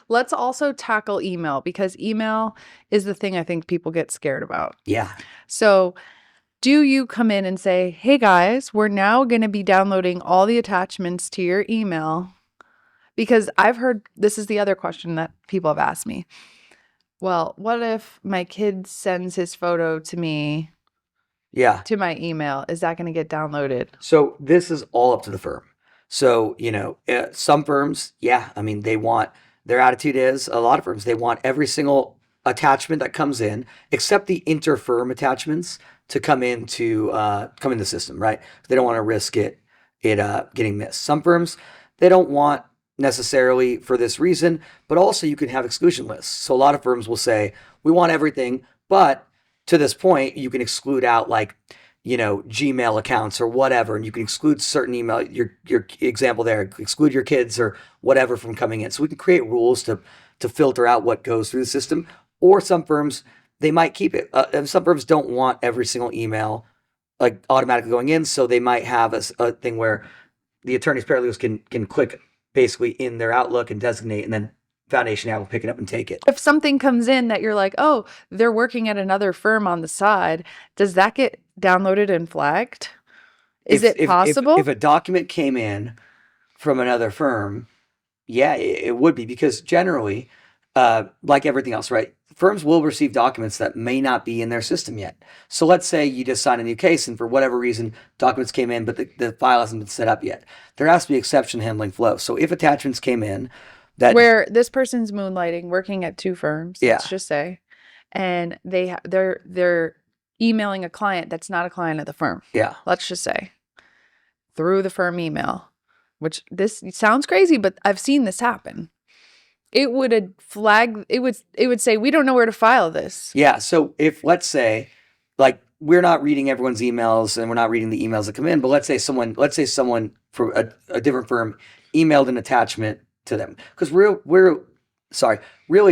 let's also tackle email, because email is the thing I think people get scared about. Yeah. So do you come in and say, hey guys, we're now going to be downloading all the attachments to your email? Because I've heard, this is the other question that people have asked me. Well, what if my kid sends his photo to me, Yeah. to my email? Is that going to get downloaded? So this is all up to the firm. So, some firms, yeah, I mean, their attitude is, a lot of firms, they want every single attachment that comes in, except the inter-firm attachments, to come into the system, right? They don't want to risk it getting missed. Some firms, they don't want necessarily for this reason, but also you can have exclusion lists. So a lot of firms will say, we want everything, but to this point, you can exclude out like, Gmail accounts or whatever, and you can exclude certain email, your example there, exclude your kids or whatever from coming in. So we can create rules to filter out what goes through the system. Or some firms, they might keep it. And some firms don't want every single email like automatically going in, so they might have a thing where the attorneys paralegals can click basically in their Outlook and designate, and then Foundation app will pick it up and take it. If something comes in that you're like, oh, they're working at another firm on the side, does that get downloaded and flagged? Is it possible? If a document came in from another firm, yeah, it would be, because generally, like everything else, right? Firms will receive documents that may not be in their system yet. So let's say you just signed a new case and for whatever reason, documents came in, but the file hasn't been set up yet. There has to be exception handling flow. So if attachments came in where this person's moonlighting, working at two firms, yeah, let's just say, and they're emailing a client that's not a client of the firm. Yeah. Let's just say through the firm email, which this sounds crazy, but I've seen this happen. It would flag, it would say, we don't know where to file this. Yeah. So if, let's say, like, we're not reading everyone's emails and we're not reading the emails that come in, but let's say someone from a different firm emailed an attachment to them, because really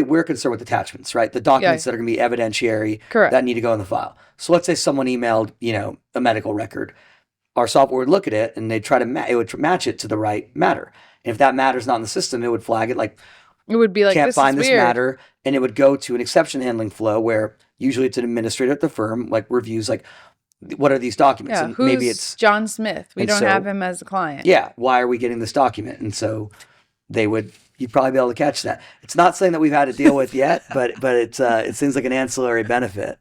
we're concerned with attachments, right? The documents that are going to be evidentiary, correct, that need to go in the file. So let's say someone emailed, a medical record. Our software would look at it and they'd try to it would match it to the right matter. And if that matter's not in the system, it would flag it like, it would be like, can't find this weird matter, and it would go to an exception handling flow where usually it's an administrator at the firm, like reviews, like, what are these documents? Yeah, and who's maybe it's John Smith. We don't have him as a client. Yeah, why are we getting this document? And so you'd probably be able to catch that. It's not something that we've had to deal with yet, but it seems like an ancillary benefit.